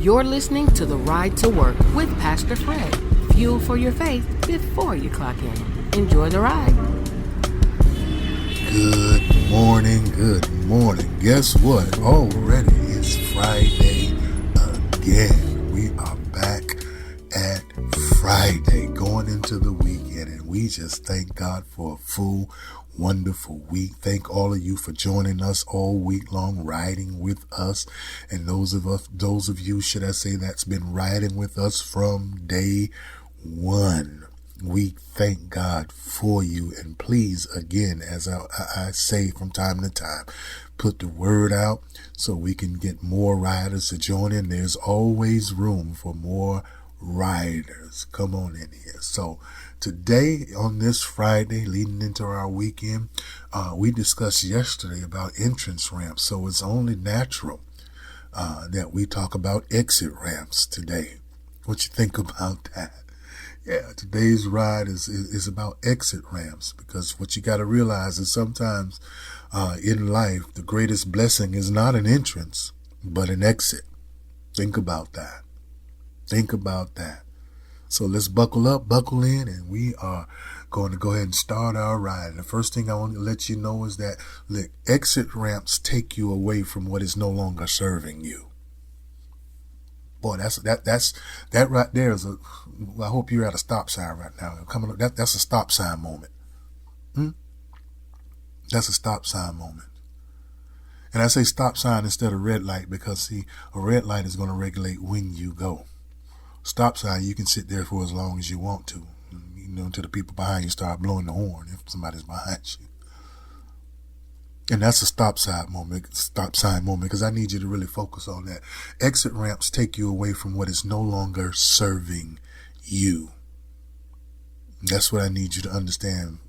You're listening to The Ride to Work with Pastor Fred. Fuel for your faith before you clock in. Enjoy the ride. Good morning, good morning. Guess what? Already it's Friday again. We are back at Friday, going into the weekend, and we just thank God for a full, wonderful week. Thank all of you for joining us all week long, riding with us, and those of you, should I say, that's been riding with us from day one. We thank God for you, and please, again, as I say from time to time, put the word out so we can get more riders to join in. There's always room for more riders. Come on in here. So today, on this Friday, leading into our weekend, we discussed yesterday about entrance ramps, so it's only natural that we talk about exit ramps today. What you think about that? Yeah, today's ride is about exit ramps, because what you got to realize is sometimes in life, the greatest blessing is not an entrance, but an exit. Think about that. Think about that. So let's buckle up, buckle in, and we are going to go ahead and start our ride. And the first thing I want to let you know is that, look, exit ramps take you away from what is no longer serving you. Boy, that right there is I hope you're at a stop sign right now. Coming up, that's a stop sign moment. That's a stop sign moment. And I say stop sign instead of red light because, see, a red light is going to regulate when you go. Stop sign, you can sit there for as long as you want to, until the people behind you start blowing the horn if somebody's behind you. And that's a stop sign moment, because I need you to really focus on that. Exit ramps take you away from what is no longer serving you. That's what I need you to understand.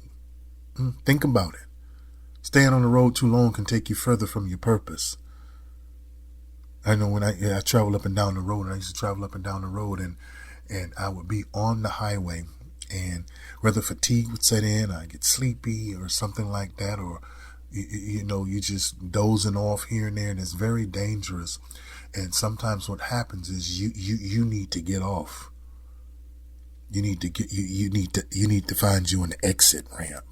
Think about it. Staying on the road too long can take you further from your purpose. I know when I travel up and down the road, and I used to travel up and down the road, and I would be on the highway, and whether fatigue would set in, I get sleepy or something like that, or you just dozing off here and there, and it's very dangerous. And sometimes what happens is you need to get off. You need to find you an exit ramp.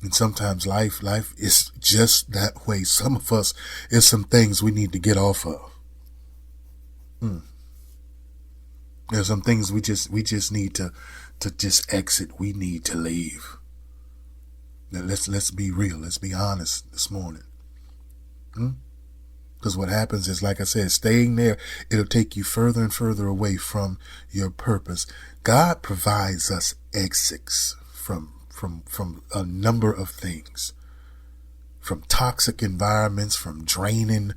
And sometimes life is just that way. Some of us, is some things we need to get off of. There's some things we just need to just exit. We need to leave. Now let's be real. Let's be honest this morning. Because what happens is, like I said, staying there, it'll take you further and further away from your purpose. God provides us exits from a number of things, from toxic environments, from draining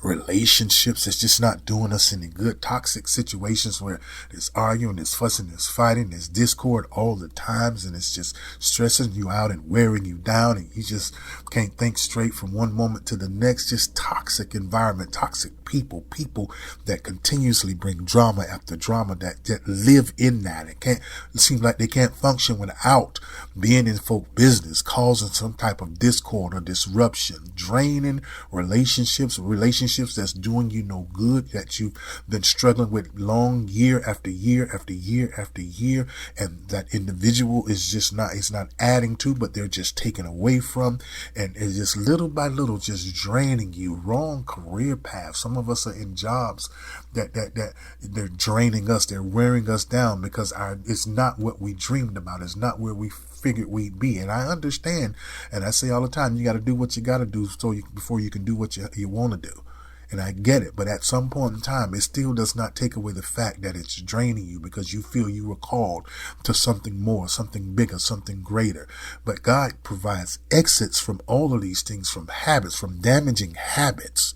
relationships that's just not doing us any good, toxic situations where there's arguing, there's fussing, there's fighting, there's discord all the times, and it's just stressing you out and wearing you down, and you just can't think straight from one moment to the next. Just toxic environment, toxic people that continuously bring drama after drama, that live in that. It seems like they can't function without being in folk business, causing some type of discord or disruption, draining relationships that's doing you no good, that you've been struggling with long, year after year after year after year, and that individual is just not, it's not adding to, but they're just taking away from, and it's just little by little just draining you. Wrong career path. Some of us are in jobs that they're draining us, they're wearing us down, because it's not what we dreamed about, it's not where we figured we'd be. And I understand, and I say all the time, you got to do what you got to do before you can do what you want to do. And I get it, but at some point in time, it still does not take away the fact that it's draining you, because you feel you were called to something more, something bigger, something greater. But God provides exits from all of these things, from habits, from damaging habits.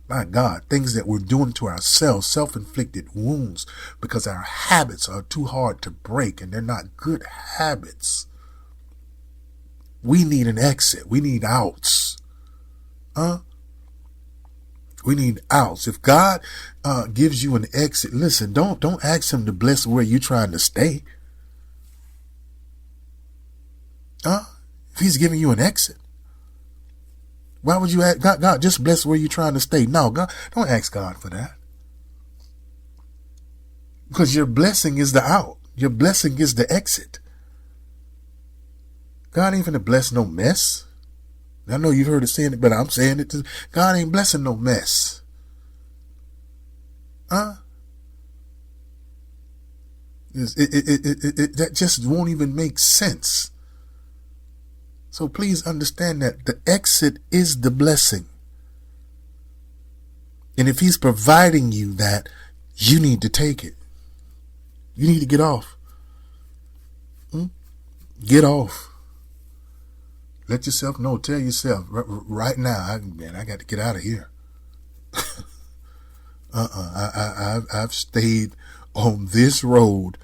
My God, things that we're doing to ourselves, self-inflicted wounds, because our habits are too hard to break and they're not good habits. We need an exit. We need outs. We need outs. If God gives you an exit, listen, don't ask him to bless where you're trying to stay. If he's giving you an exit, Why would you ask God? God, just bless where you're trying to stay. No, God, don't ask God for that. Because your blessing is the out. Your blessing is the exit. God ain't finna bless no mess. I know you've heard it saying it, but I'm saying it too. God ain't blessing no mess. Huh? That just won't even make sense. So please understand that the exit is the blessing. And if he's providing you that, you need to take it. You need to get off. Get off. Let yourself know. Tell yourself right now, I got to get out of here. I've stayed on this road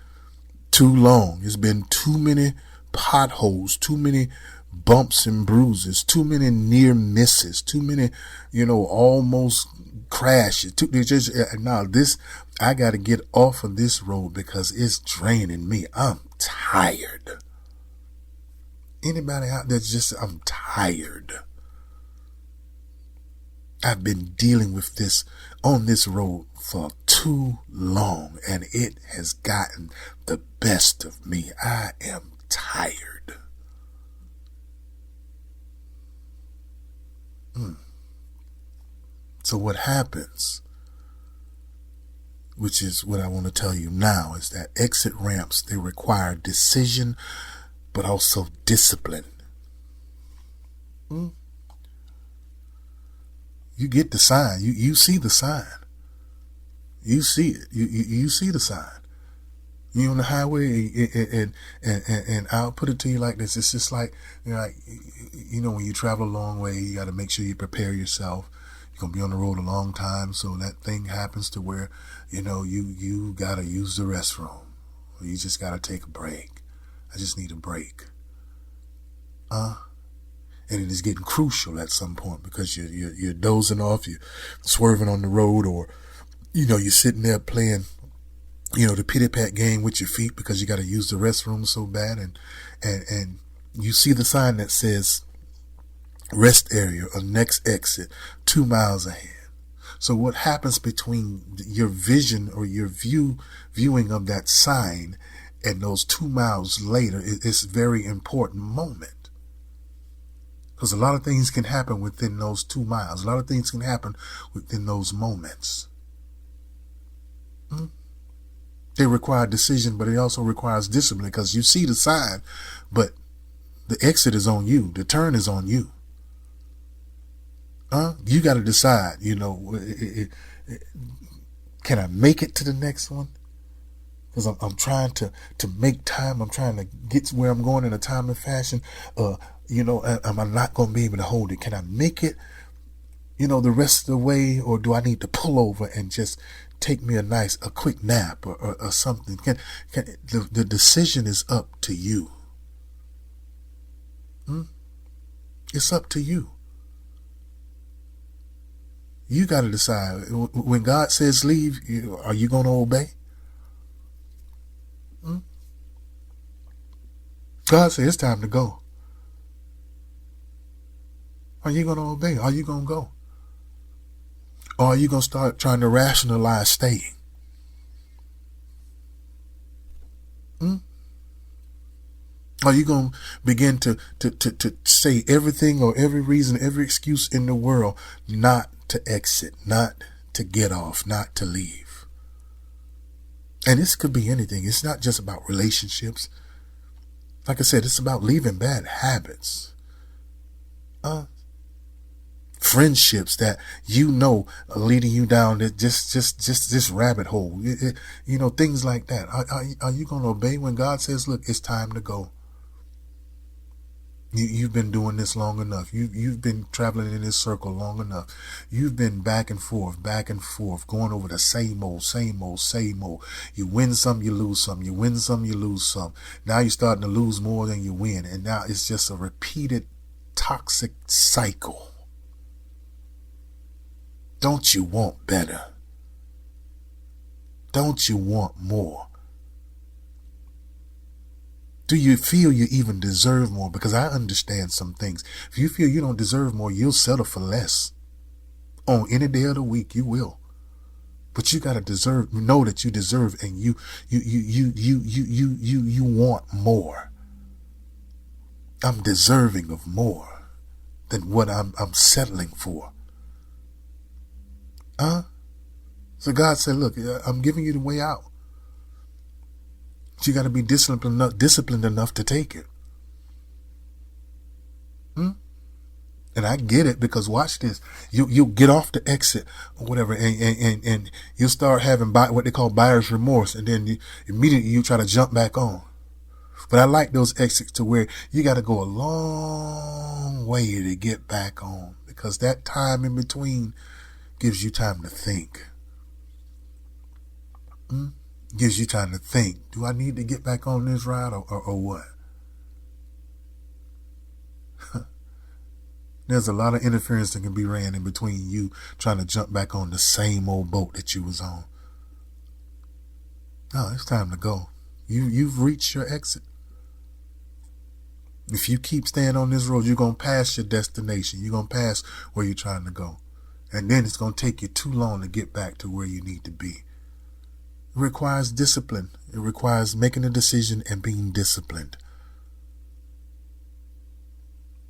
too long. It's been too many potholes, too many bumps and bruises, too many near misses, too many, almost crashes. I got to get off of this road because it's draining me. I'm tired. Anybody out there I'm tired. I've been dealing with this on this road for too long, and it has gotten the best of me. I am tired. So what happens, which is what I want to tell you now, is that exit ramps, they require decision, but also discipline. You get the sign. You see the sign. You see it. You see the sign. You on the highway, and I'll put it to you like this. It's just like, when you travel a long way, you got to make sure you prepare yourself. You're going to be on the road a long time, so that thing happens to where, you got to use the restroom. Or you just got to take a break. I just need a break. And it is getting crucial at some point because you're dozing off, you're swerving on the road, or, you're sitting there playing, the pity pat game with your feet because you got to use the restroom so bad. And you see the sign that says rest area or next exit 2 miles ahead. So what happens between your vision or your viewing of that sign and those 2 miles later is a very important moment. Because a lot of things can happen within those 2 miles. A lot of things can happen within those moments. They require decision, but it also requires discipline because you see the sign, but the exit is on you. The turn is on you. You got to decide, can I make it to the next one? Because I'm trying to make time. I'm trying to get to where I'm going in a timely fashion. Am I not going to be able to hold it? Can I make it, the rest of the way? Or do I need to pull over and just take me a quick nap or something? The decision is up to you. It's up to you. You got to decide. When God says leave, are you going to obey? God says it's time to go. Are you going to obey? Are you going to go? Or are you going to start trying to rationalize staying? Are you going to begin to say everything or every reason, every excuse in the world not to exit, not to get off, not to leave? And this could be anything. It's not just about relationships. Like I said, it's about leaving bad habits. Friendships that are leading you down just this rabbit hole. Things like that. Are you going to obey when God says, look, it's time to go? You've been doing this long enough. You've been traveling in this circle long enough. You've been back and forth, going over the same old. You win some, you lose some. You win some, you lose some. Now you're starting to lose more than you win. And now it's just a repeated toxic cycle. Don't you want better? Don't you want more? Do you feel you even deserve more? Because I understand some things. If you feel you don't deserve more, you'll settle for less. On any day of the week, you will. But you gotta know that you deserve, and you want more. I'm deserving of more than what I'm settling for. So God said, look, I'm giving you the way out. But you got to be disciplined enough to take it. And I get it, because watch this. You'll get off the exit or whatever, and you'll start having what they call buyer's remorse, and then immediately you try to jump back on. But I like those exits to where you got to go a long way to get back on, because that time in between gives you time to think. Gives you time to think. Do I need to get back on this ride or what? There's a lot of interference that can be ran in between you trying to jump back on the same old boat that you was on. No, it's time to go. You've reached your exit. If you keep staying on this road, you're going to pass your destination. You're going to pass where you're trying to go. And then it's going to take you too long to get back to where you need to be. It requires discipline. It requires making a decision and being disciplined.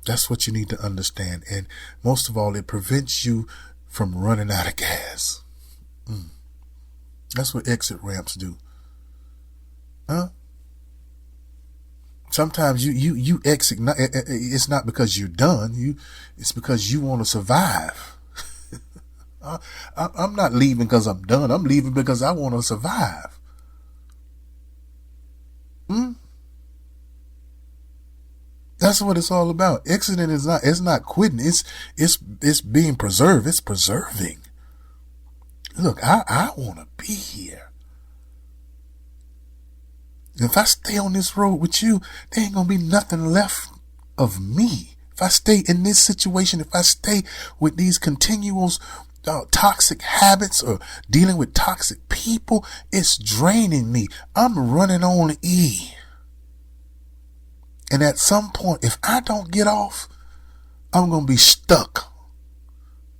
That's what you need to understand. And most of all, it prevents you from running out of gas. That's what exit ramps do. Sometimes you exit. It's not because you're done. It's because you want to survive. I'm not leaving because I'm done. I'm leaving because I want to survive. That's what it's all about. Exiting it's not quitting. It's being preserved. It's preserving. Look, I want to be here. If I stay on this road with you, there ain't gonna be nothing left of me. If I stay in this situation, if I stay with these continuals toxic habits or dealing with toxic people, it's draining me. I'm running on E. And at some point, if I don't get off, I'm going to be stuck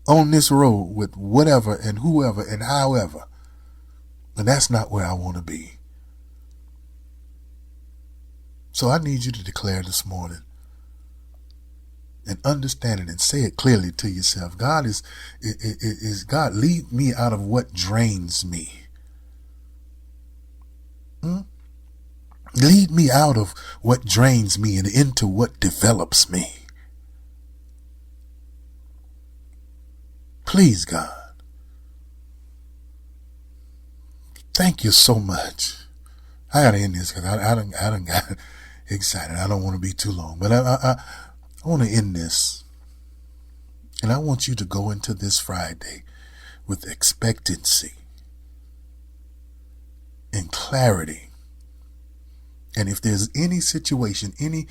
on this road with whatever and whoever and however. And that's not where I want to be. So I need you to declare this morning and understand it and say it clearly to yourself. God is God, lead me out of what drains me. Lead me out of what drains me and into what develops me. Please, God. Thank you so much. I gotta end this because I done got excited. I don't want to be too long, but I want to end this. And I want you to go into this Friday with expectancy and clarity. And if there's any situation, any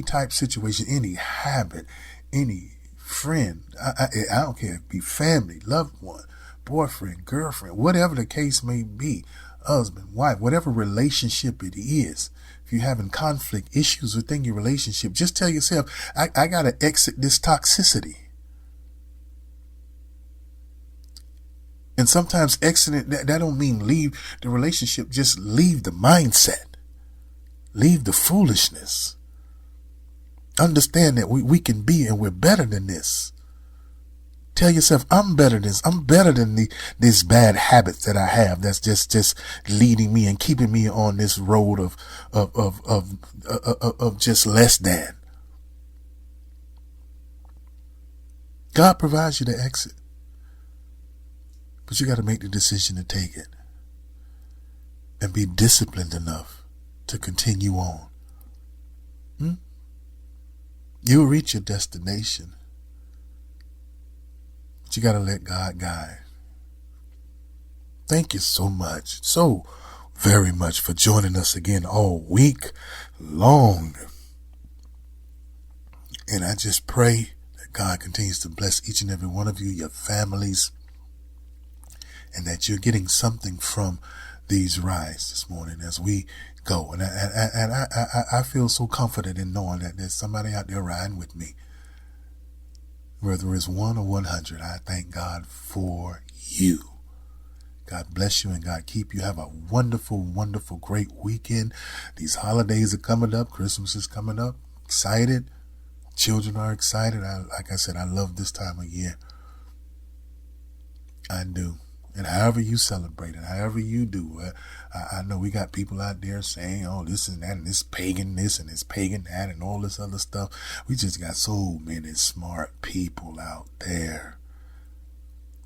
type situation, any habit, any friend, I don't care, if it be family, loved one, boyfriend, girlfriend, whatever the case may be, husband, wife, whatever relationship it is, if you're having conflict, issues within your relationship, just tell yourself, I got to exit this toxicity. And sometimes exiting, that don't mean leave the relationship, just leave the mindset. Leave the foolishness. Understand that we can be and we're better than this. Tell yourself, I'm better than this. I'm better than these bad habits that I have that's just leading me and keeping me on this road of just less than. God provides you the exit. But you got to make the decision to take it and be disciplined enough to continue on. You'll reach your destination, but you got to let God guide. Thank you so much, so very much for joining us again all week long. And I just pray that God continues to bless each and every one of you, your families, and that you're getting something from these rides this morning as we go. And I feel so confident in knowing that there's somebody out there riding with me. Whether it's 1 or 100, I thank God for you. God bless you and God keep you. Have a wonderful, wonderful, great weekend. These holidays are coming up. Christmas is coming up. Excited. Children are excited. Like I said, I love this time of year. I do. And however you celebrate it, however you do, I know we got people out there saying, oh, this and that, and this pagan this and this pagan that, and all this other stuff. We just got so many smart people out there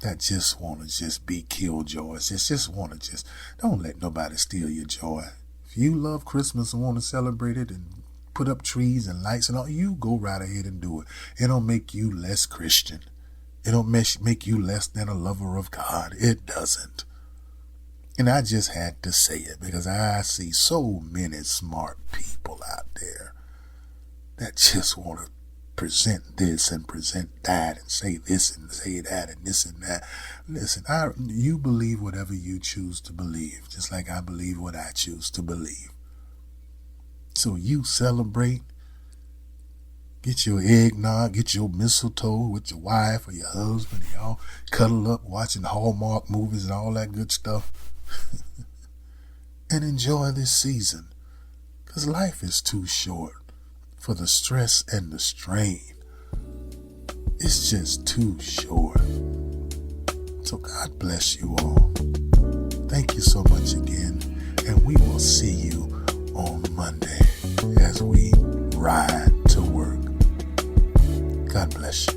that just want to just be killjoys. Just want to just, don't let nobody steal your joy. If you love Christmas and want to celebrate it and put up trees and lights and all, you go right ahead and do it. It don't make you less Christian. It don't make you less than a lover of God. It doesn't. And I just had to say it because I see so many smart people out there that just want to present this and present that and say this and say that and this and that. Listen, you believe whatever you choose to believe, just like I believe what I choose to believe. So you celebrate. Get your eggnog, get your mistletoe with your wife or your husband, and y'all cuddle up watching Hallmark movies and all that good stuff. And enjoy this season. Because life is too short for the stress and the strain. It's just too short. So God bless you all. Thank you so much again. And we will see you on Monday as we ride to work. God bless you.